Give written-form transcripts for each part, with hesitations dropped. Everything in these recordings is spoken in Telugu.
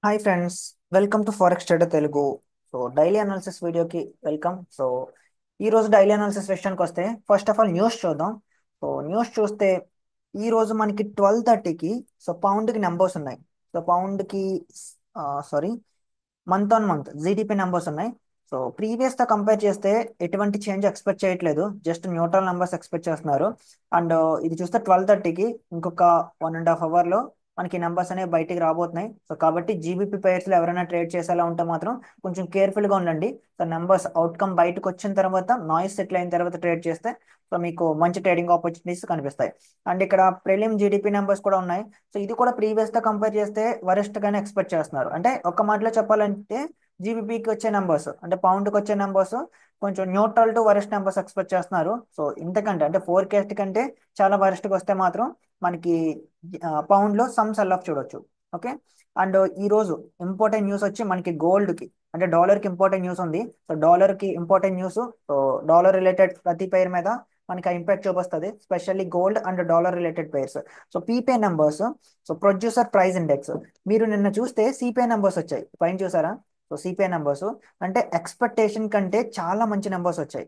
Hi friends, welcome to forex trader Telugu. Daily analysis వీడియోకి వెల్కమ్. ఈ రోజు డైలీ అనాలిసిస్ సెషన్కి వస్తే ఫస్ట్ ఆఫ్ ఆల్ న్యూస్ చూద్దాం. న్యూస్ చూస్తే ఈ రోజు మనకి 12:30కి పౌండ్కి నెంబర్స్ ఉన్నాయి. పౌండ్కి sorry, month on month GDP numbers ఉన్నాయి. ప్రీవియస్ తో కంపేర్ చేస్తే ఎటువంటి చేంజ్ ఎక్స్పెక్ట్ చేయట్లేదు, జస్ట్ న్యూట్రల్ నెంబర్స్ ఎక్స్పెక్ట్ చేస్తున్నారు. అండ్ ఇది చూస్తే 12:30కి ఇంకొక 1.5 hour లో మనకి నెంబర్స్ అనేవి బయటికి రాబోతున్నాయి. కాబట్టి జీబీపీ పేర్స్ లో ఎవరైనా ట్రేడ్ చేసేలా ఉంటే మాత్రం కొంచెం కేర్ఫుల్ గా ఉండండి. నెంబర్స్ అవుట్కమ్ బయటకు వచ్చిన తర్వాత, నాయిస్ సెటిల్ అయిన తర్వాత ట్రేడ్ చేస్తే మీకు మంచి ట్రేడింగ్ ఆపర్చునిటీస్ కనిపిస్తాయి. అండ్ ఇక్కడ ప్రిలిమ్ జీడిపి నెంబర్స్ కూడా ఉన్నాయి. ఇది కూడా ప్రీవియస్ తో కంపేర్ చేస్తే వరెస్ట్ గానే ఎక్స్పెక్ట్ చేస్తున్నారు. అంటే ఒక్క మాటలో చెప్పాలంటే జీబీపీకి వచ్చే నెంబర్స్, అంటే పౌండ్కి వచ్చే నెంబర్స్ కొంచెం neutral to worst numbers expect చేస్తున్నారు. ఇంతకంటే అంటే ఫోర్కాస్ట్ కంటే చాలా వరెస్ట్గా వస్తే మాత్రం మనకి పౌండ్ లో సమ్ సెల్ ఆఫ్ చూడొచ్చు. ఓకే. అండ్ ఈ రోజు ఇంపార్టెంట్ న్యూస్ వచ్చి మనకి గోల్డ్ కి, అంటే డాలర్ కి ఇంపార్టెంట్ న్యూస్ ఉంది. డాలర్ కి ఇంపార్టెంట్ న్యూస్. డాలర్ రిలేటెడ్ ప్రతి పేరు మీద మనకి ఇంపాక్ట్ చూపిస్తుంది, specially gold and dollar related pairs. పీపే నెంబర్స్, ప్రొడ్యూసర్ ప్రైస్ ఇండెక్స్. మీరు నిన్న చూస్తే సిపిఐ నెంబర్స్ వచ్చాయి, పైన చూసారా? సిపిఐ నెంబర్స్ అంటే ఎక్స్పెక్టేషన్ కంటే చాలా మంచి నెంబర్స్ వచ్చాయి.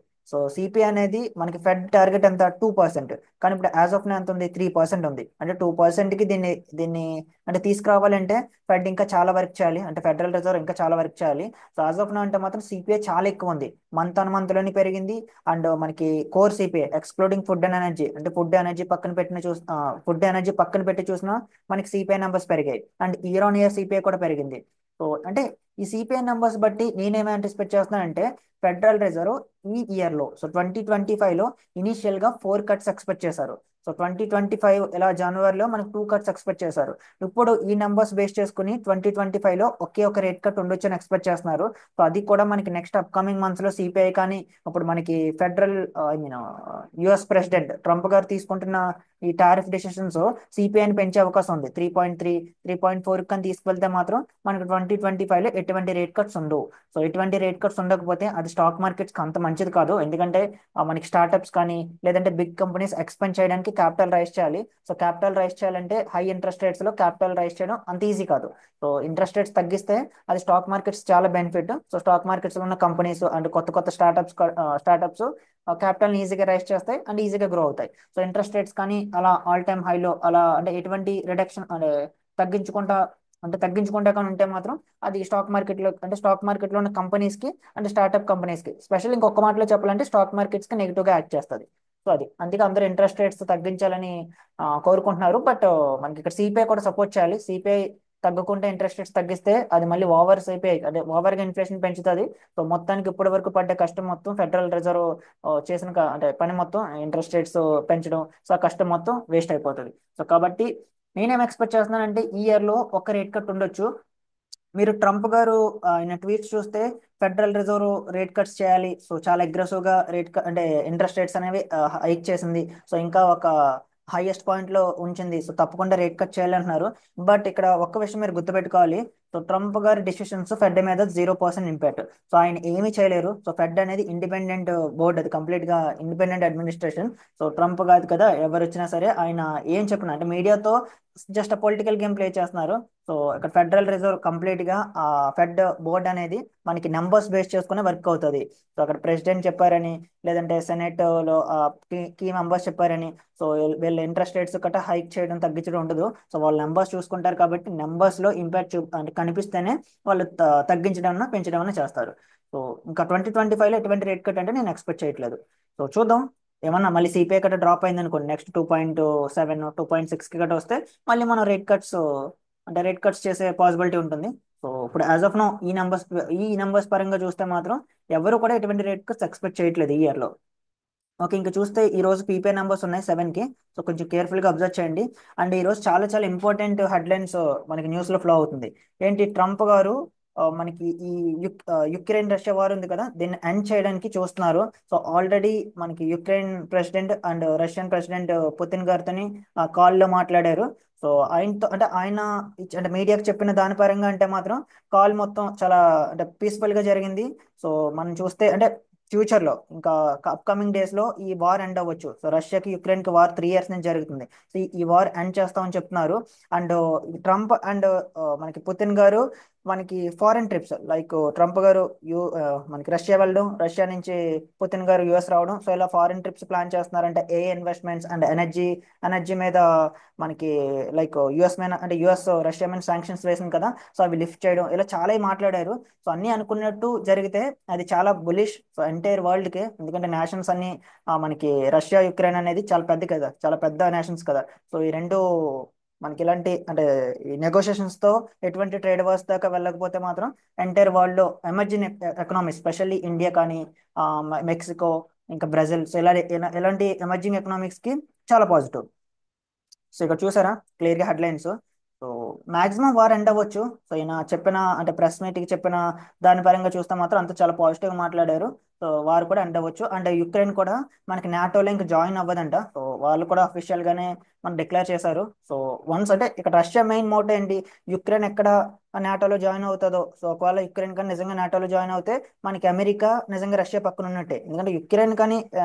సిపిఐ అనేది మనకి ఫెడ్ టార్గెట్ ఎంత, 2%. కానీ ఇప్పుడు యాజ్ ఆఫ్ నో ఎంత ఉంది, 3% ఉంది. అంటే 2%కి దీన్ని దీన్ని అంటే తీసుకురావాలంటే ఫెడ్ ఇంకా చాలా వర్క్ చేయాలి, అంటే ఫెడరల్ రిజర్వ్ ఇంకా చాలా వర్క్ చేయాలి. యాజ్ ఆఫ్ నో అంటే మాత్రం సిపిఐ చాలా ఎక్కువ ఉంది, మంత్ ఆన్ మంత్ లోని పెరిగింది. అండ్ మనకి core CPI excluding food and energy, అంటే ఫుడ్ ఎనర్జీ పక్కన పెట్టి చూసినా మనకి సిపిఐ నెంబర్స్ పెరిగాయి. And year on year CPI కూడా పెరిగింది. అంటే ఈ సిపిఐ నెంబర్స్ బట్టి నేనేమి యాంటిసిపేట్ చేస్తున్నానంటే ఫెడరల్ రిజర్వ్ ఈ ఇయర్ లో 2025లో ఇనీషియల్ గా 4 కట్స్ ఎక్స్పెక్ట్ చేశారు. 2025 ఇలా జనవరిలో మనకు 2 కట్స్ ఎక్స్పెక్ట్ చేశారు. ఇప్పుడు ఈ నెంబర్స్ బేస్ చేసుకుని 2025లో ఒకే ఒక రేట్ కట్ ఉండొచ్చు అని ఎక్స్పెక్ట్ చేస్తున్నారు. అది కూడా మనకి నెక్స్ట్ అప్కమింగ్ మంత్స్ లో సిపిఐ కానీ, ఇప్పుడు మనకి federal I mean US president Trump గారు తీసుకుంటున్న ఈ టారిఫ్ డెసిషన్స్ సిపిఐని పెంచే అవకాశం ఉంది. 3.4 కానీ తీసుకెళ్తే మాత్రం మనకు 2025లో ఎటువంటి రేట్ కట్స్ ఉండవు. ఎటువంటి రేట్ కట్స్ ఉండకపోతే అది స్టాక్ మార్కెట్స్ కి అంత మంచిది కాదు. ఎందుకంటే మనకి స్టార్టప్స్ కానీ లేదంటే బిగ్ కంపెనీస్ ఎక్స్పెండ్ చేయడానికి క్యాపిటల్ రైజ్ చేయాలి. క్యాపిటల్ రైజ్ చేయాలంటే హై ఇంట్రెస్ట్ రేట్స్ లో క్యాపిటల్ రైజ్ చేయడం అంత ఈజీ కాదు. ఇంట్రెస్ట్ రేట్స్ తగ్గిస్తే అది స్టాక్ మార్కెట్స్ చాలా బెనిఫిట్. స్టాక్ మార్కెట్స్ లో ఉన్న కంపెనీస్ అండ్ కొత్త కొత్త స్టార్టప్స్ క్యాపిటల్ ఈజీగా రైజ్ చేస్తాయి అండ్ ఈజీగా గ్రో అవుతాయి. ఇంట్రెస్ట్ రేట్స్ కానీ అలా ఆల్ టైమ్ హైలో అలా అంటే ఎటువంటి రిడక్షన్ అంటే తగ్గించుకుంటా తగ్గించుకుంటా కానీ ఉంటే మాత్రం అది స్టాక్ మార్కెట్ లో ఉన్న కంపెనీస్ కి అంటే స్టార్ట్అప్ కంపెనీస్ కి, స్పెషల్ ఇంకొక మాటలో చెప్పాలంటే స్టాక్ మార్కెట్స్ కి నెగిటివ్ గా యాక్ట్ చేస్తుంది. అది అందుకే అందరూ ఇంట్రెస్ట్ రేట్స్ తగ్గించాలని కోరుకుంటున్నారు. బట్ మనకి ఇక్కడ సిపిఐ కూడా సపోర్ట్ చేయాలి. సిపిఐ తగ్గకుండా ఇంట్రెస్ట్ రేట్స్ తగ్గిస్తే అది మళ్ళీ ఓవర్ సిపిఐ అంటే ఓవర్ గా ఇన్ఫ్లేషన్ పెంచుతుంది. మొత్తానికి ఇప్పటి వరకు పడ్డ కష్టం మొత్తం ఫెడరల్ రిజర్వ్ చేసిన అంటే పని మొత్తం ఇంట్రెస్ట్ రేట్స్ పెంచడం, ఆ కష్టం మొత్తం వేస్ట్ అయిపోతుంది. కాబట్టి నేనేం ఎక్స్పెక్ట్ చేస్తున్నానంటే ఈ ఇయర్ లో ఒక రేట్ కట్ ఉండొచ్చు. మీరు ట్రంప్ గారు ఆయన ట్వీట్స్ చూస్తే ఫెడరల్ రిజర్వ్ రేట్ కట్స్ చేయాలి, చాలా అగ్రెసివ్ గా అంటే ఇంట్రెస్ట్ రేట్స్ అనేవి హైక్ చేసింది. ఇంకా ఒక హైయెస్ట్ పాయింట్ లో ఉంచింది. తప్పకుండా రేట్ కట్ చేయాలి అంటున్నారు. బట్ ఇక్కడ ఒక్క విషయం మీరు గుర్తుపెట్టుకోవాలి. ట్రంప్ గారి డిసిషన్స్ ఫెడ్ మీద 0% ఇంపాక్ట్. ఆయన ఏమీ చేయలేరు. ఫెడ్ అనేది ఇండిపెండెంట్ బోర్డ్, అది కంప్లీట్ గా ఇండిపెండెంట్ అడ్మినిస్ట్రేషన్. ట్రంప్ కాదు కదా, ఎవరు వచ్చినా సరే ఆయన ఏం చెప్పినా అంటే మీడియాతో జస్ట్ పొలిటికల్ గేమ్ ప్లే చేస్తున్నారు. ఇక్కడ ఫెడరల్ రిజర్వ్ కంప్లీట్ గా ఆ ఫెడ్ బోర్డ్ అనేది మనకి నెంబర్స్ బేస్ చేసుకుని వర్క్ అవుతుంది. అక్కడ ప్రెసిడెంట్ చెప్పారని లేదంటే సెనెట్ లో కీ మెంబర్స్ చెప్పారని సో వీళ్ళ ఇంట్రెస్ట్ రేట్స్ గట్రా హైక్ చేయడం తగ్గించడం ఉండదు. వాళ్ళ నెంబర్స్ చూసుకుంటారు కాబట్టి నెంబర్స్ లో ఇంపాక్ట్ అంటే కనిపిస్తేనే వాళ్ళు తగ్గించడం పెంచడం చేస్తారు. సో ఇంకా 2025లో ఎటువంటి రేట్ కట్ అంటే నేను ఎక్స్పెక్ట్ చేయట్లేదు. చూద్దాం, ఏమన్నా మళ్ళీ సిపిఐ కట్ట డ్రాప్ అయింది అనుకోండి, నెక్స్ట్ 2.7 2.6 కి గట్ట వస్తే మళ్ళీ మనం రేట్ కట్స్ చేసే పాసిబిలిటీ ఉంటుంది. ఇప్పుడు యాజ్ ఆఫ్ నో ఈ నెంబర్స్ పరంగా చూస్తే మాత్రం ఎవరు కూడా ఎటువంటి రేట్ కట్స్ ఎక్స్పెక్ట్ చేయట్లేదు ఈ ఇయర్ లో. ఓకే. ఇంకా చూస్తే ఈ రోజు పీపే నెంబర్స్ ఉన్నాయి 7కి. కొంచెం కేర్ఫుల్ గా అబ్జర్వ్ చేయండి. అండ్ ఈ రోజు చాలా చాలా ఇంపార్టెంట్ హెడ్లైన్స్ మనకి న్యూస్ లో ఫ్లో అవుతుంది. ఏంటి, ట్రంప్ గారు మనకి ఈ యుక్రెయిన్ రష్యా వార్ ఉంది కదా, దీన్ని ఎండ్ చేయడానికి చూస్తున్నారు. ఆల్రెడీ మనకి Ukraine president and Russian president Putin గారితోని కాల్లో మాట్లాడారు. ఆయనతో అంటే ఆయన అంటే మీడియాకి చెప్పిన దాని పరంగా అంటే మాత్రం కాల్ మొత్తం చాలా అంటే పీస్ఫుల్ గా జరిగింది. మనం చూస్తే అంటే ఫ్యూచర్లో ఇంకా అప్కమింగ్ డేస్లో ఈ వార్ ఎండ్ అవ్వచ్చు. సో రష్యాకి యుక్రెయిన్కి వార్ 3 ఇయర్స్ నుంచి జరుగుతుంది. సో ఈ వార్ ఎండ్ చేస్తామని చెప్తున్నారు. అండ్ ట్రంప్ అండ్ మనకి పుతిన్ గారు మనకి ఫారెన్ ట్రిప్స్ లైక్ ట్రంప్ గారు మనకి రష్యా వెళ్ళడం, రష్యా నుంచి పుతిన్ గారు యుఎస్ రావడం. సో ఇలా ఫారెన్ ట్రిప్స్ ప్లాన్ చేస్తున్నారంటే ఏ ఇన్వెస్ట్మెంట్స్ అండ్ ఎనర్జీ మీద మనకి లైక్ యుఎస్ మీద అంటే యుఎస్ రష్యా మీద శాంక్షన్స్ వేసింది కదా, సో అవి లిఫ్ట్ చేయడం ఇలా చాలా మాట్లాడారు. సో అన్ని అనుకున్నట్టు జరిగితే అది చాలా బులిష్ సో ఎంటైర్ వరల్డ్ కి. ఎందుకంటే నేషన్స్ అన్ని మనకి రష్యా యుక్రెయిన్ అనేది చాలా పెద్ద కదా, చాలా పెద్ద నేషన్స్ కదా. సో ఈ రెండు మనకి ఇలాంటి అంటే ఈ నెగోషియేషన్స్ తో ఎటువంటి ట్రేడ్ వార్స్ దాకా వెళ్ళకపోతే మాత్రం ఎంటైర్ వరల్డ్ లో ఎమర్జింగ్ ఎకనామీ స్పెషల్లీ ఇండియా కానీ మెక్సికో ఇంకా బ్రెజిల్ సో ఇలాంటి ఎమర్జింగ్ ఎకనామిక్స్ కి చాలా పాజిటివ్. సో ఇక్కడ చూసారా క్లియర్ గా headlines. So maximum war end అవ్వచ్చు. సో ఈయన చెప్పిన అంటే ప్రెస్ మీట్ కి చెప్పిన దాని పరంగా చూస్తే మాత్రం అంత చాలా పాజిటివ్ గా మాట్లాడారు. సో వార్ కూడా ఎండ్ అవ్వచ్చు. అండ్ యుక్రెయిన్ కూడా మనకి నాటోలో ఇంకా జాయిన్ అవ్వదంట. సో వాళ్ళు కూడా అఫీషియల్ గానే మనం డిక్లేర్ చేశారు. సో వన్స్ అంటే ఇక్కడ రష్యా మెయిన్ మోటో ఏంటి, యుక్రెయిన్ ఎక్కడ నాటోలో జాయిన్ అవుతుందో. సో ఒకవేళ యుక్రెయిన్ కానీ నిజంగా నాటోలో జాయిన్ అవుతే మనకి అమెరికా నిజంగా రష్యా పక్కన ఉన్నట్టే. ఎందుకంటే యుక్రెయిన్ కానీ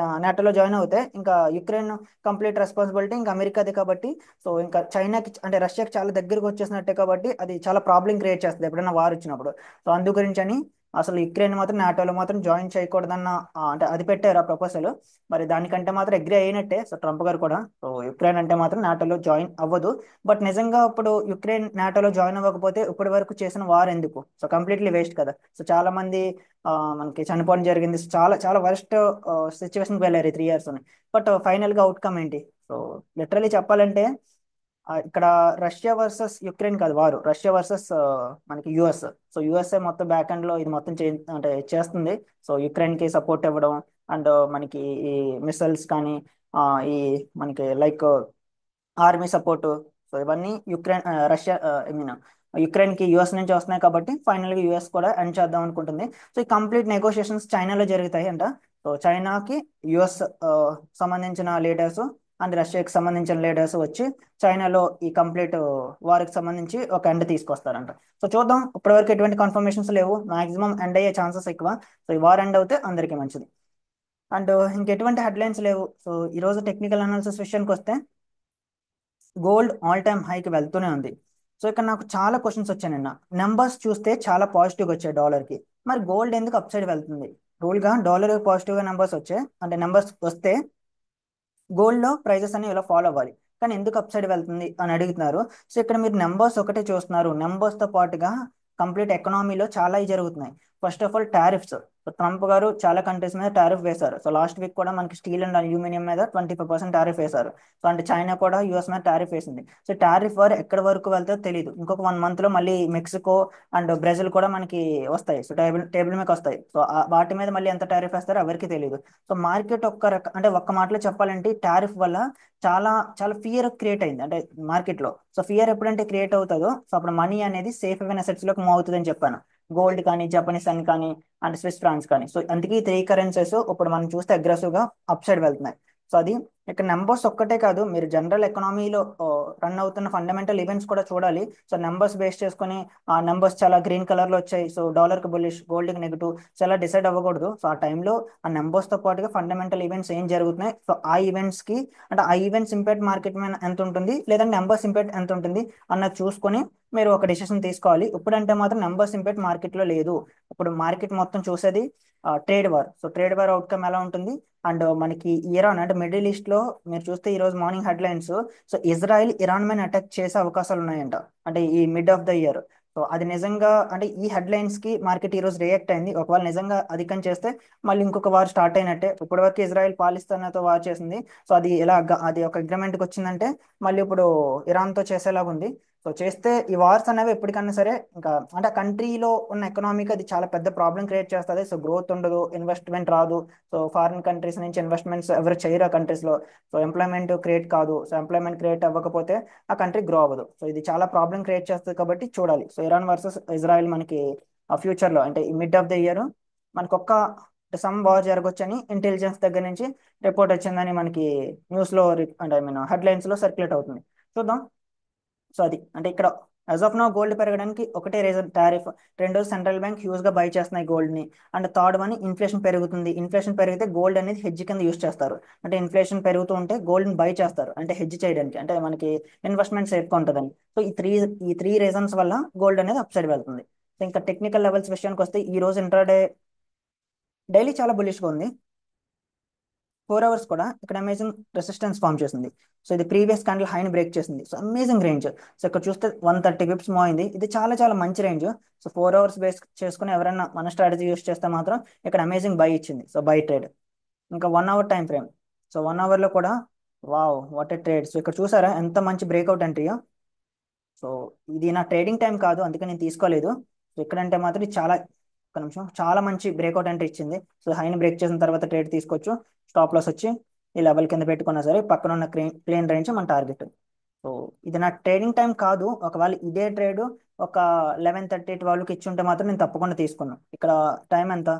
నాటోలో జాయిన్ అవుతే ఇంకా యుక్రెయిన్ కంప్లీట్ రెస్పాన్సిబిలిటీ ఇంకా అమెరికాదే కాబట్టి. సో ఇంకా చైనాకి అంటే రష్యాకి చాలా దగ్గరకు వచ్చేసినట్టే కాబట్టి అది చాలా ప్రాబ్లం క్రియేట్ చేస్తుంది ఎప్పుడైనా వార్ వచ్చినప్పుడు. సో అందు గురించి అని అసలు యుక్రెయిన్ మాత్రం నాటోలో మాత్రం జాయిన్ చేయకూడదన్న అంటే అది పెట్టారు ఆ ప్రపోజల్. మరి దానికంటే మాత్రం అగ్రి అయినట్టే సో ట్రంప్ గారు కూడా. సో యుక్రెయిన్ అంటే మాత్రం నాటోలో జాయిన్ అవ్వదు. బట్ నిజంగా ఇప్పుడు యుక్రెయిన్ నాటోలో జాయిన్ అవ్వకపోతే ఇప్పటి వరకు చేసిన వార్ ఎందుకు, సో కంప్లీట్లీ వేస్ట్ కదా. సో చాలా మంది మనకి చనిపోవడం జరిగింది. సో చాలా చాలా వర్స్ట్ సిచ్యువేషన్కి వెళ్ళారు ఈ 3 ఇయర్స్. బట్ ఫైనల్ గా అవుట్కమ్ ఏంటి. సో లిటరలీ చెప్పాలంటే ఇక్కడ రష్యా వర్సెస్ యుక్రెయిన్ కాదు వారు, రష్యా వర్సెస్ మనకి యుఎస్. సో యుఎస్ఏ మొత్తం బ్యాక్ ఎండ్ లో ఇది మొత్తం అంటే చేస్తుంది. సో యుక్రెయిన్ కి సపోర్ట్ ఇవ్వడం అండ్ మనకి ఈ మిసైల్స్ కానీ ఈ మనకి లైక్ ఆర్మీ సపోర్ట్. సో ఇవన్నీ రష్యా ఐ మీన్ యుక్రెయిన్ కి యుఎస్ నుంచి వస్తున్నాయి కాబట్టి ఫైనల్ గా యుఎస్ కూడా ఎండ్ చేద్దాం అనుకుంటుంది. సో ఈ కంప్లీట్ నెగోషియేషన్స్ చైనాలో జరుగుతాయి అంట. సో చైనాకి యుఎస్ సంబంధించిన లీడర్స్ అండ్ రష్యాకి సంబంధించిన లీడర్స్ వచ్చి చైనాలో ఈ కంప్లీట్ వారికి సంబంధించి ఒక ఎండ్ తీసుకొస్తారంట. సో చూద్దాం, ఇప్పటివరకు ఎటువంటి కన్ఫర్మేషన్స్ లేవు. మాక్సిమం ఎండ్ అయ్యే ఛాన్సెస్ ఎక్కువ. సో ఈ వార్ ఎండ్ అవుతే అందరికీ మంచిది. అండ్ ఇంకెటువంటి హెడ్లైన్స్ లేవు. సో ఈ రోజు టెక్నికల్ అనాలిసిస్ విషయానికి వస్తే గోల్డ్ ఆల్ టైమ్ హైకి వెళ్తూనే ఉంది. సో ఇక్కడ నాకు చాలా క్వశ్చన్స్ వచ్చాయి నిన్న. నెంబర్స్ చూస్తే చాలా పాజిటివ్గా వచ్చాయి డాలర్కి. మరి గోల్డ్ ఎందుకు అప్ సైడ్ వెళ్తుంది. రూల్గా డాలర్ పాజిటివ్గా నెంబర్స్ వచ్చాయి అంటే నెంబర్స్ వస్తే గోల్డ్లో ప్రైజెస్ అనేవి ఇలా ఫాలో అవ్వాలి. కానీ ఎందుకు అప్ సైడ్ వెళ్తుంది అని అడుగుతున్నారు. సో ఇక్కడ మీరు నెంబర్స్ ఒకటే చూస్తున్నారు. నెంబర్స్తో పాటుగా కంప్లీట్ ఎకనామీలో చాలా జరుగుతున్నాయి. First of all tariffs. So Trump గారు చాలా కంట్రీస్ మీద టారిఫ్ వేశారు. సో లాస్ట్ వీక్ కూడా మనకి స్టీల్ అండ్ అల్యూమినియం మీద 25% టారిఫ్ వేశారు. సో అంటే చైనా కూడా యూఎస్ మీద టారిఫ్ వేసింది. సో టారిఫ్ వారు ఎక్కడి వరకు వెళ్తారో తెలియదు. ఇంకొక 1 month లో మళ్ళీ మెక్సికో అండ్ బ్రెజిల్ కూడా మనకి వస్తాయి. సో టేబుల్ టేబుల్ మీద వస్తాయి. సో వాటి మీద మళ్ళీ ఎంత టారిఫ్ వేస్తారో ఎవరికి తెలియదు. సో మార్కెట్ అంటే ఒక్క మాటలో చెప్పాలంటే టారిఫ్ వల్ల చాలా చాలా ఫియర్ క్రియేట్ అయింది అంటే మార్కెట్ లో. సో ఫియర్ ఎప్పుడంటే క్రియేట్ అవుతుందో సో అప్పుడు మనీ అనేది సేఫ్ హెవెన్ అసెట్స్ లోకి మూవ్ అవుతుంది అని చెప్పాను. గోల్డ్ కానీ జపనీస్ అని కానీ అండ్ స్విస్ ఫ్రాన్స్ కానీ. సో అందుకే ఈ 3 కరెన్సీస్ ఇప్పుడు మనం చూస్తే అగ్రెసివ్ గా అప్ సైడ్ వెళ్తున్నాయి. సో అది ఇక్కడ నెంబర్స్ ఒక్కటే కాదు, మీరు జనరల్ ఎకనామీలో రన్ అవుతున్న ఫండమెంటల్ ఈవెంట్స్ కూడా చూడాలి. సో నెంబర్స్ బేస్ చేసుకొని ఆ నెంబర్స్ చాలా గ్రీన్ కలర్ లో వచ్చాయి. సో డాలర్ కి బుల్లిష్, గోల్డ్ కి నెగిటివ్. సో అలా డిసైడ్ అవ్వకూడదు. సో ఆ టైంలో ఆ నెంబర్స్ తో పాటుగా ఫండమెంటల్ ఈవెంట్స్ ఏం జరుగుతున్నాయి, సో ఆ ఈవెంట్స్ కి అంటే ఆ ఈవెంట్స్ ఇంపాక్ట్ మార్కెట్ మీద ఎంత ఉంటుంది లేదంటే నెంబర్స్ ఇంపాక్ట్ ఎంత ఉంటుంది అన్నది చూసుకొని మీరు ఒక డెసిషన్ తీసుకోవాలి. ఇప్పుడంటే మాత్రం నెంబర్స్ ఇంపాక్ట్ మార్కెట్ లో లేదు. ఇప్పుడు మార్కెట్ మొత్తం చూసేది trade war. So trade war outcome ఎలా ఉంటుంది. అండ్ మనకి ఇరాన్ అంటే మిడిల్ ఈస్ట్ లో మీరు చూస్తే ఈ రోజు morning headlines. So Israel Iran మీద అటాక్ చేసే అవకాశాలు ఉన్నాయంట అంటే ఈ mid of the year. So అది నిజంగా అంటే ఈ హెడ్లైన్స్ కి మార్కెట్ ఈ రోజు రియాక్ట్ అయింది. ఒకవేళ నిజంగా అధికం చేస్తే మళ్ళీ ఇంకొక వార్ స్టార్ట్ అయినట్టే. ఇప్పటివరకు ఇజ్రాయెల్ పాలిస్తాన్తో వార్ చేసింది. సో అది ఎలా అది ఒక అగ్రిమెంట్కి వచ్చిందంటే మళ్ళీ ఇప్పుడు ఇరాన్తో చేసేలాగా ఉంది. సో చేస్తే ఈ వార్స్ అనేవి ఎప్పటికన్నా సరే ఇంకా అంటే కంట్రీలో ఉన్న ఎకనామీకి అది చాలా పెద్ద ప్రాబ్లం క్రియేట్ చేస్తుంది. సో గ్రోత్ ఉండదు, ఇన్వెస్ట్మెంట్ రాదు. సో ఫారిన్ కంట్రీస్ నుంచి ఇన్వెస్ట్మెంట్స్ ఎవరు చేయరు ఆ కంట్రీస్ లో. సో ఎంప్లాయ్మెంట్ క్రియేట్ కాదు. సో ఎంప్లాయ్మెంట్ క్రియేట్ అవ్వకపోతే ఆ కంట్రీ గ్రో అవ్వదు. సో ఇది చాలా ప్రాబ్లం క్రియేట్ చేస్తుంది కాబట్టి చూడాలి. సో ఇరాన్ వర్సెస్ ఇజ్రాయెల్ మనకి ఆ ఫ్యూచర్ లో అంటే ఈ మిడ్ ఆఫ్ ద ఇయర్ మనకు ఒక్క సమ్ వార్ జరగొచ్చని ఇంటెలిజెన్స్ దగ్గర నుంచి రిపోర్ట్ వచ్చిందని మనకి న్యూస్ లో అంటే ఐ మీన్ హెడ్లైన్స్ లో సర్క్యులేట్ అవుతుంది. చూద్దాం. సో అది అంటే ఇక్కడ యాజ్ ఆఫ్ నో గోల్డ్ పెరగడానికి ఒకటే రీజన్ టారిఫ్. రెండోది సెంట్రల్ బ్యాంక్ హ్యూజ్ గా బై చేస్తున్నాయి గోల్డ్ ని. అండ్ థర్డ్ వన్ ఇన్ఫ్లేషన్ పెరుగుతుంది. ఇన్ఫ్లేషన్ పెరిగితే గోల్డ్ అనేది హెడ్జ్ కింద యూస్ చేస్తారు. అంటే ఇన్ఫ్లేషన్ పెరుగుతూ ఉంటే గోల్డ్ ని బై చేస్తారు, అంటే హెడ్జ్ చేయడానికి, అంటే మనకి ఇన్వెస్ట్మెంట్ సేఫ్గా ఉంటుందని. సో ఈ త్రీ రీజన్స్ వల్ల గోల్డ్ అనేది అప్ సైడ్ వెళ్తుంది. సో ఇంకా టెక్నికల్ లెవెల్స్ విషయానికి వస్తే ఈ రోజు ఇంట్రాడే డైలీ చాలా బులిష్ గా ఉంది. 4 అవర్స్ కూడా ఇక్కడ అమేజింగ్ రెసిస్టెన్స్ ఫామ్ చేసింది. సో ఇది ప్రీవియస్ క్యాండిల్ హైని బ్రేక్ చేసింది. So amazing range. సో ఇక్కడ చూస్తే 130 పిప్స్ మూవ్ అయింది. ఇది చాలా చాలా మంచి రేంజ్. సో 4 అవర్స్ బేస్ చేసుకుని ఎవరైనా మన స్ట్రాటజీ యూస్ చేస్తే మాత్రం ఇక్కడ అమేజింగ్ బై ఇచ్చింది. So buy trade. ఇంకా 1 hour time frame. So 1 hour లో కూడా wow what a trade. So ఇక్కడ చూసారా ఎంత మంచి బ్రేక్అవుట్ ఎంట్రీయో. సో ఇది నా ట్రేడింగ్ టైం కాదు, అందుకే నేను తీసుకోలేదు. సో ఎక్కడంటే మాత్రం ఇది చాలా, ఒక నిమిషం, చాలా మంచి బ్రేక్అవుట్ అంటే ఇచ్చింది. సో హైని బ్రేక్ చేసిన తర్వాత ట్రేడ్ తీసుకోవచ్చు. స్టాప్ లాస్ వచ్చి ఈ లెవెల్ కింద పెట్టుకున్నా సరే పక్కన ఉన్న క్లీన్ రేంజ్ మన టార్గెట్. సో ఇది నా ట్రేడింగ్ టైం కాదు. ఒకవేళ ఇదే ట్రేడ్ ఒక 11:30 12కి ఇచ్చి ఉంటే మాత్రం నేను తప్పకుండా తీసుకున్నాను. ఇక్కడ టైం ఎంత,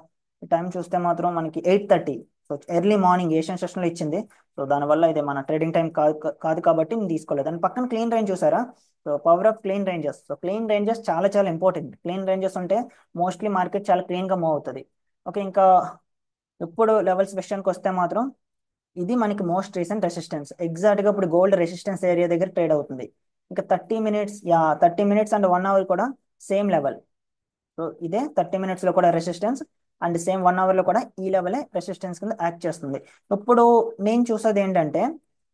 టైం చూస్తే మాత్రం మనకి 8:30. సో ఎర్లీ మార్నింగ్ ఏషియన్ సెషన్లో ఇచ్చింది. సో దానివల్ల ఇది మన ట్రేడింగ్ టైం కాదు కాదు కాబట్టి నేను తీసుకోలేదు. దాని పక్కన క్లీన్ రేంజ్ చూసారా. So power of clean ranges. So clean ranges చాలా చాలా ఇంపార్టెంట్. క్లీన్ రేంజెస్ ఉంటే మోస్ట్లీ మార్కెట్ చాలా క్లీన్ గా మూవ్ అవుతుంది. ఓకే, ఇంకా ఇప్పుడు లెవెల్స్ విషయానికి వస్తే మాత్రం ఇది మనకి మోస్ట్ రీసెంట్ రెసిస్టెన్స్. ఎగ్జాక్ట్ గా ఇప్పుడు గోల్డ్ రెసిస్టెన్స్ ఏరియా దగ్గర ట్రేడ్ అవుతుంది. ఇంకా 30 మినిట్స్, 30 మినిట్స్ అండ్ 1 అవర్ కూడా సేమ్ లెవెల్. సో ఇదే 30 మినిట్స్ లో కూడా రెసిస్టెన్స్, అండ్ సేమ్ 1 అవర్ లో కూడా ఈ లెవెలే రెసిస్టెన్స్ కింద యాక్ట్ చేస్తుంది. ఇప్పుడు నేను చూసేది ఏంటంటే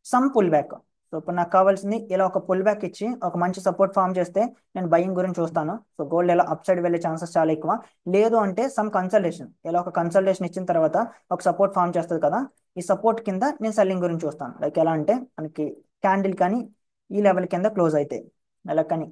సమ్ పుల్ బ్యాక్. సో ఇప్పుడు నాకు కావాల్సింది ఇలా ఒక పుల్ బ్యాక్ ఇచ్చి ఒక మంచి సపోర్ట్ ఫామ్ చేస్తే నేను బయింగ్ గురించి చూస్తాను. సో గోల్డ్ ఇలా అప్ సైడ్ వెళ్ళే ఛాన్సెస్ చాలా ఎక్కువ. లేదు అంటే సమ్ కన్సల్టేషన్, ఇలా ఒక కన్సల్టేషన్ ఇచ్చిన తర్వాత ఒక సపోర్ట్ ఫామ్ చేస్తుంది కదా, ఈ సపోర్ట్ కింద నేను సెల్లింగ్ గురించి చూస్తాను. లైక్ ఎలా అంటే మనకి క్యాండిల్ కానీ ఈ లెవెల్ కింద క్లోజ్ అయితే, ఇలా కానీ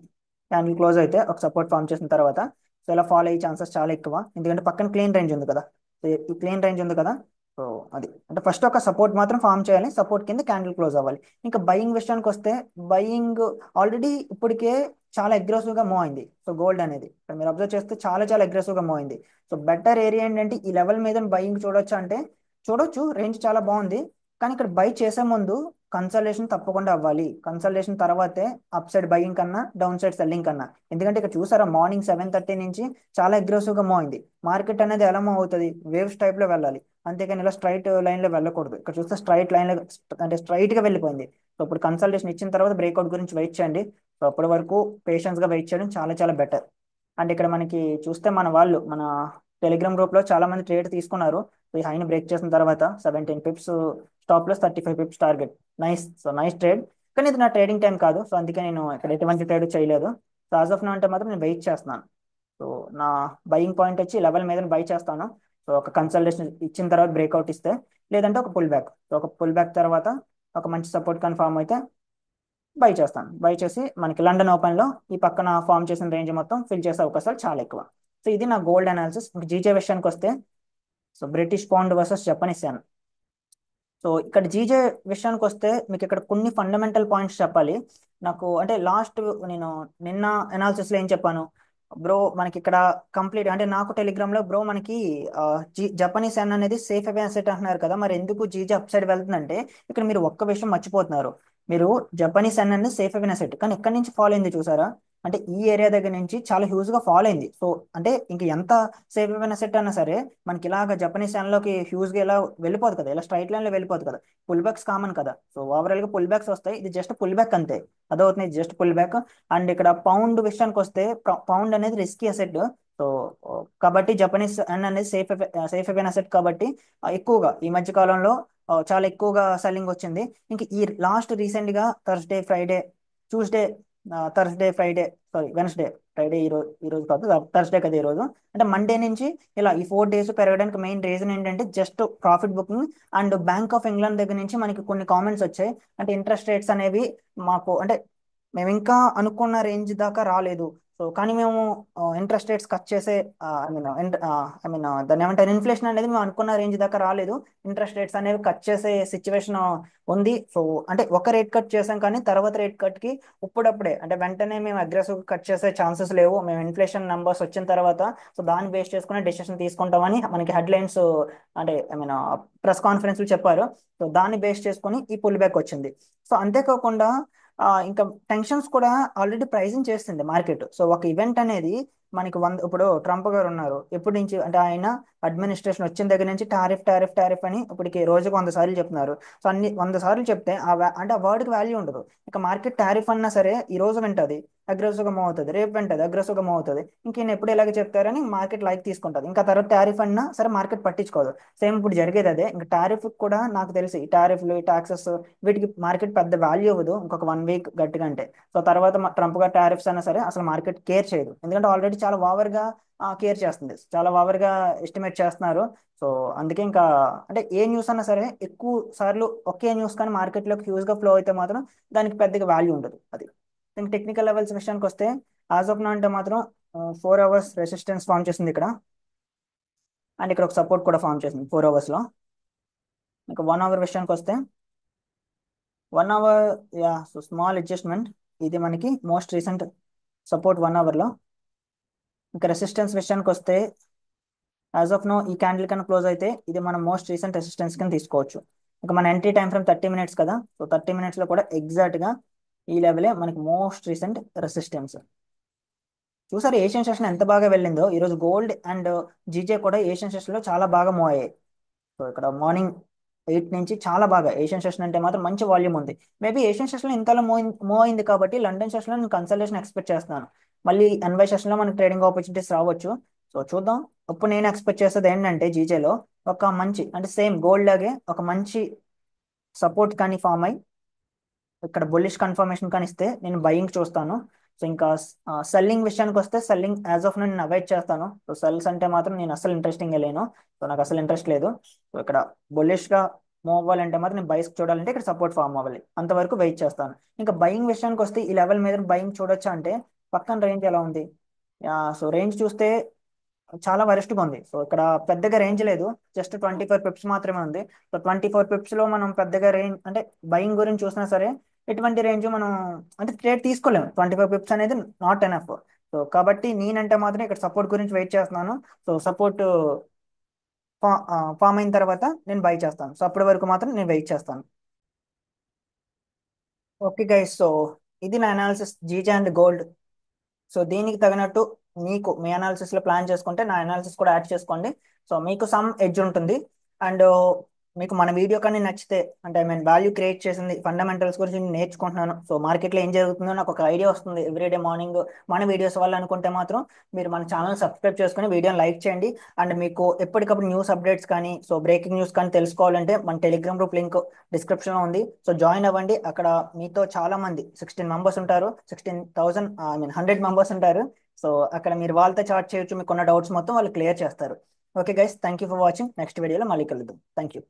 క్యాండిల్ క్లోజ్ అయితే ఒక సపోర్ట్ ఫామ్ చేసిన తర్వాత సో ఇలా ఫాలో అయ్యే ఛాన్సెస్ చాలా ఎక్కువ. ఎందుకంటే పక్కన క్లీన్ రేంజ్ ఉంది కదా. సో ఈ క్లీన్ రేంజ్ ఉంది కదా. సో అది అంటే ఫస్ట్ ఒక సపోర్ట్ మాత్రం ఫామ్ చేయాలి, సపోర్ట్ కింద క్యాండిల్ క్లోజ్ అవ్వాలి. ఇంకా బయింగ్ విషయానికి వస్తే బయింగ్ ఆల్రెడీ ఇప్పటికే చాలా అగ్రెసివ్ గా మూవ్ అయింది. సో గోల్డ్ అనేది ఇక్కడ మీరు అబ్జర్వ్ చేస్తే చాలా చాలా అగ్రెసివ్ గా మూవ్ అయింది. సో బెటర్ ఏరియా ఏంటంటే ఈ లెవెల్ మీద బయింగ్ చూడొచ్చు అంటే చూడొచ్చు, రేంజ్ చాలా బాగుంది. కానీ ఇక్కడ బై చేసే ముందు కన్సల్టేషన్ తప్పకుండా అవ్వాలి. కన్సల్టేషన్ తర్వాతే అప్ సైడ్ బయింగ్ కన్నా డౌన్ సైడ్ సెల్లింగ్ కన్నా. ఎందుకంటే ఇక్కడ చూసారా మార్నింగ్ 7:30 నుంచి చాలా అగ్రెసివ్ గా మూవ్ అయింది. మార్కెట్ అనేది ఎలా మూవ్ అవుతుంది, వేవ్స్ టైప్ లో వెళ్ళాలి, అంతేకాని ఇలా స్ట్రైట్ లైన్ లో వెళ్ళకూడదు. ఇక్కడ చూస్తే స్ట్రైట్ లైన్ లో అంటే స్ట్రైట్ గా వెళ్ళిపోయింది. సో ఇప్పుడు కన్సల్టేషన్ ఇచ్చిన తర్వాత బ్రేక్అవుట్ గురించి వెయిట్ చేయండి. సో అప్పటి వరకు పేషెన్స్ గా వెయిట్ చేయడం చాలా చాలా బెటర్. అండ్ ఇక్కడ మనకి చూస్తే మన టెలిగ్రామ్ గ్రూప్ లో చాలా మంది ట్రేడ్ తీసుకున్నారు. సో ఈ హైని బ్రేక్ చేసిన తర్వాత 17 పిప్స్ స్టాప్ లో 35 Pips target. Nice. So nice trade. కానీ ఇది నా ట్రేడింగ్ టైం కాదు, సో అందుకే నేను ఇక్కడ ఎటువంటి ట్రేడ్ చేయలేదు. సో యాజ్ ఆఫ్ నో అంటే మాత్రం నేను వెయిట్ చేస్తున్నాను. సో నా బయింగ్ పాయింట్ వచ్చి లెవెల్ మీద బై చేస్తాను. సో ఒక కన్సల్టేషన్ ఇచ్చిన తర్వాత బ్రేక్అవుట్ ఇస్తే, లేదంటే ఒక పుల్ బ్యాక్. సో ఒక పుల్ బ్యాక్ తర్వాత ఒక మంచి సపోర్ట్ కన్ఫామ్ అయితే బై చేస్తాను. బై చేసి మనకి లండన్ ఓపెన్ లో ఈ పక్కన ఫామ్ చేసిన రేంజ్ మొత్తం ఫిల్ చేసే అవకాశాలు చాలా ఎక్కువ. సో ఇది నా గోల్డ్ అనాలిసిస్. జీజే విషయానికి వస్తే so British pound versus Japanese N. So ఇక్కడ జీజే విషయానికి వస్తే మీకు ఇక్కడ కొన్ని ఫండమెంటల్ పాయింట్స్ చెప్పాలి. నాకు అంటే లాస్ట్ నేను నిన్న అనాలిసిస్ లో ఏం చెప్పాను బ్రో, మనకి ఇక్కడ కంప్లీట్ అంటే నాకు టెలిగ్రామ్ లో బ్రో మనకి జపనీస్ యెన్ అనేది సేఫ్ హెవెన్ అసెట్ అంటున్నారు కదా, మరి ఎందుకు జీజే అప్ సైడ్ వెళ్తుందంటే ఇక్కడ మీరు ఒక్క విషయం మర్చిపోతున్నారు. మీరు జపనీస్ యెన్ అనేది సేఫ్ హెవెన్ అసెట్, కానీ ఎక్కడి నుంచి ఫాలో అయింది చూసారా. అంటే ఈ ఏరియా దగ్గర నుంచి చాలా హ్యూజ్ గా ఫాలో అయింది. సో అంటే ఇంక ఎంత సేఫ్ హెవెన్ అసెట్ అన్నా సరే మనకి ఇలాగ జపనీస్ యెన్ లోకి హ్యూజ్ గా ఇలా వెళ్ళిపోదు కదా, ఇలా స్ట్రైట్ లైన్ లో వెళ్ళిపోదు కదా. పుల్ బ్యాక్స్ కామన్ కదా. సో ఓవరాల్ గా పుల్ బ్యాక్స్ వస్తాయి, ఇది జస్ట్ పుల్ బ్యాక్ అంతే. అదవుతుంది జస్ట్ పుల్ బ్యాక్. అండ్ ఇక్కడ పౌండ్ విషయానికి వస్తే పౌండ్ అనేది రిస్కీ అసెట్. సో కాబట్టి జపనీస్ యెన్ అనేది సేఫ్ హెవెన్ అసెట్ కాబట్టి ఎక్కువగా ఈ మధ్య కాలంలో చాలా ఎక్కువగా సెల్లింగ్ వచ్చింది. ఇంక ఈ లాస్ట్ రీసెంట్ గా Thursday Friday Tuesday Thursday Friday sorry Wednesday, Friday ఈ రోజు కాదు, థర్స్డే కదా ఈ రోజు. అంటే మండే నుంచి ఇలా ఈ 4 డేస్ పెరగడానికి మెయిన్ రీజన్ ఏంటంటే just profit booking. And bank of England దగ్గర నుంచి మనకి కొన్ని కామెంట్స్ వచ్చాయి. అంటే ఇంట్రెస్ట్ రేట్స్ అనేవి మాకు అంటే మేము ఇంకా అనుకున్న రేంజ్ దాకా రాలేదు. సో కానీ మేము ఇంట్రెస్ట్ రేట్స్ కట్ చేసే ఐ మీన్ దాన్ని ఏమంటారు, ఇన్ఫ్లేషన్ అనేది మేము అనుకున్న రేంజ్ దాకా రాలేదు. ఇంట్రెస్ట్ రేట్స్ అనేవి కట్ చేసే సిచ్యువేషన్ ఉంది. సో అంటే ఒక రేట్ కట్ చేసాం, కానీ తర్వాత రేట్ కట్ కి ఇప్పుడప్పుడే అంటే వెంటనే మేము అగ్రెసివ్ కట్ చేసే ఛాన్సెస్ లేవు. మేము ఇన్ఫ్లేషన్ నెంబర్స్ వచ్చిన తర్వాత సో దాన్ని బేస్ చేసుకుని డెసిషన్ తీసుకుంటామని మనకి హెడ్లైన్స్ అంటే ఐ మీన్ ప్రెస్ కాన్ఫరెన్స్ చెప్పారు. సో దాన్ని బేస్ చేసుకుని ఈ పుల్ బ్యాక్ వచ్చింది. సో అంతేకాకుండా ఇంకా టెన్షన్స్ కూడా ఆల్రెడీ ప్రైజింగ్ చేస్తుంది మార్కెట్. సో ఒక ఈవెంట్ అనేది మనకి ఇప్పుడు ట్రంప్ గారు ఉన్నారు ఎప్పటి నుంచి అంటే ఆయన అడ్మినిస్ట్రేషన్ వచ్చిన దగ్గర నుంచి టారిఫ్ టారిఫ్ టారిఫ్ అని ఇప్పటికి రోజుకు 100 సార్లు చెప్తున్నారు. సో అన్ని 100 సార్లు చెప్తే అంటే ఆ వర్డ్కి వాల్యూ ఉండదు. ఇక మార్కెట్ టారిఫ్ అన్నా సరే ఈ రోజు వింటది, అగ్రెసివ్గా మూవ్ అవుతుంది, రేపు వింటది, అగ్రెసివ్గా మూవ్ అవుతుంది. ఇంక ఈయన ఎప్పుడు ఇలాగే చెప్తారని మార్కెట్ లైక్ తీసుకుంటుంది. ఇంకా తర్వాత టారిఫ్ అన్నా సరే మార్కెట్ పట్టించుకోదు. సేమ్ ఇప్పుడు జరిగేది అదే. ఇంకా టారిఫ్ కూడా నాకు తెలిసి ఈ టారిఫ్లు ఈ టాక్సెస్ వీటికి మార్కెట్ పెద్ద వాల్యూ ఇవ్వదు ఇంకొక 1 వీక్ గట్టిగా అంటే. సో తర్వాత ట్రంప్ గారు టారిఫ్స్ అయినా సరే అసలు మార్కెట్ కేర్ చేయదు, ఎందుకంటే ఆల్రెడీ చాలా ఓవర్గా కేర్ చేస్తుంది, చాలా ఓవర్గా ఎస్టిమేట్ చేస్తున్నారు. సో అందుకే ఇంకా అంటే ఏ న్యూస్ అన్నా సరే ఎక్కువ సార్లు ఒకే న్యూస్ కానీ మార్కెట్లోకి హ్యూజ్గా ఫ్లో అయితే మాత్రం దానికి పెద్దగా వాల్యూ ఉండదు. అది ఇంకా టెక్నికల్ లెవెల్స్ విషయానికి వస్తే యాజ్ ఆఫ్ నో అంటే మాత్రం 4 అవర్స్ రెసిస్టెన్స్ ఫామ్ చేసింది ఇక్కడ, అండ్ ఇక్కడ ఒక సపోర్ట్ కూడా ఫామ్ చేసింది 4 అవర్స్లో. ఇంకా 1 అవర్ విషయానికి వస్తే 1 hour, yeah, so small adjustment. ఇది మనకి మోస్ట్ రీసెంట్ సపోర్ట్ 1 అవర్లో. ఇంకా రెసిస్టెన్స్ విషయానికి వస్తే యాజ్ ఆఫ్ నో ఈ క్యాండిల్ కన్నా క్లోజ్ అయితే ఇది మనం మోస్ట్ రీసెంట్ రెసిస్టెన్స్ కింద తీసుకోవచ్చు. ఇంకా మన ఎంట్రీ టైం ఫ్రేమ్ 30 మినిట్స్ కదా, సో 30 మినిట్స్లో కూడా ఎగ్జాక్ట్గా ఈ లెవెలే మనకి మోస్ట్ రీసెంట్ రెసిస్టెన్స్. చూసారు ఏషియన్ సెషన్ ఎంత బాగా వెళ్ళిందో. ఈరోజు గోల్డ్ అండ్ జీజే కూడా ఏషియన్ సెషన్లో చాలా బాగా మూవ్ అయ్యాయి. సో ఇక్కడ మార్నింగ్ 8 నుంచి చాలా బాగా ఏషియన్ సెషన్ అంటే మాత్రం మంచి వాల్యూమ్ ఉంది. మేబీ ఏషియన్ సెషన్లో ఇంతలో మూవ్ అయింది కాబట్టి లండన్ సెషన్లో నేను కన్సల్టేషన్ ఎక్స్పెక్ట్ చేస్తున్నాను. మళ్ళీ ఎన్వై సెషన్లో మనకి ట్రేడింగ్ ఆపర్చునిటీస్ రావచ్చు. సో చూద్దాం. ఇప్పుడు నేను ఎక్స్పెక్ట్ చేసేది ఏంటంటే జీజేలో ఒక మంచి అంటే సేమ్ గోల్డ్ లాగే ఒక మంచి సపోర్ట్ కానీ ఫామ్ అయ్యి ఇక్కడ బుల్లిష్ కన్ఫర్మేషన్ కానీ ఇస్తే నేను బయింగ్ చూస్తాను. సో ఇంకా సెల్లింగ్ విషయానికి వస్తే సెల్లింగ్ యాజ్ ఆఫ్ నేను అవాయిడ్ చేస్తాను. సో సెల్స్ అంటే మాత్రం నేను అసలు ఇంట్రెస్టింగ్ లేను. సో నాకు అసలు ఇంట్రెస్ట్ లేదు. సో ఇక్కడ బుల్లిష్గా మూవ్ అవ్వాలంటే మాత్రం నేను బైస్ చూడాలంటే ఇక్కడ సపోర్ట్ ఫామ్ అవ్వాలి, అంతవరకు వెయిట్ చేస్తాను. ఇంకా బయింగ్ విషయానికి వస్తే ఈ లెవెల్ మీద బయింగ్ చూడొచ్చా అంటే పక్కన రేంజ్ ఎలా ఉంది. సో రేంజ్ చూస్తే చాలా వరస్ట్గా ఉంది. సో ఇక్కడ పెద్దగా రేంజ్ లేదు, జస్ట్ 24 పిప్స్ మాత్రమే ఉంది. సో 24 పిప్స్లో మనం పెద్దగా రేంజ్ అంటే బయింగ్ గురించి చూసినా సరే ఎటువంటి రేంజ్ మనం అంటే ట్రేడ్ తీసుకోలేము. 25 పిప్స్ అనేది నాట్ ఎనఫ్. సో కాబట్టి నేనంటే మాత్రం ఇక్కడ సపోర్ట్ గురించి వెయిట్ చేస్తున్నాను. సో సపోర్ట్ ఫామ్ అయిన తర్వాత నేను బై చేస్తాను. సో అప్పటి వరకు మాత్రం నేను వెయిట్ చేస్తాను. ఓకే గైస్, సో ఇది నా analysis GJ and gold. So దీనికి తగినట్టు మీకు మీ అనాలిసిస్లో ప్లాన్ చేసుకుంటే నా అనాలిసిస్ కూడా యాడ్ చేసుకోండి. సో మీకు సమ్ ఎడ్జ్ ఉంటుంది. అండ్ మీకు మన వీడియో కానీ నచ్చితే అంటే ఐ మీన్ వాల్యూ క్రియేట్ చేసింది ఫండమెంటల్స్ గురించి నేను నేర్చుకుంటున్నాను. సో మార్కెట్లో ఏం జరుగుతుందో నాకు ఒక ఐడియా వస్తుంది ఎవ్రీడే మార్నింగ్ మన వీడియోస్ వల్ల అనుకుంటే మాత్రం మీరు మన ఛానల్ సబ్స్క్రైబ్ చేసుకుని వీడియోని లైక్ చేయండి. అండ్ మీకు ఎప్పటికప్పుడు న్యూస్ అప్డేట్స్ కానీ సో బ్రేకింగ్ న్యూస్ కానీ తెలుసుకోవాలంటే మన టెలిగ్రామ్ గ్రూప్ లింక్ డిస్క్రిప్షన్లో ఉంది. సో జాయిన్ అవ్వండి. అక్కడ మీతో చాలా మంది 16 మెంబర్స్ ఉంటారు, 16,000 ఐ మీన్ 100 మెంబర్స్ ఉంటారు. సో అక్కడ మీరు వాళ్ళతో చాట్ చేయొచ్చు, మీకు ఉన్న డౌట్స్ మొత్తం వాళ్ళు క్లియర్ చేస్తారు. Okay guys, thank you for watching. Next వీడియోలో మళ్ళీ కలుద్దాం. Thank you.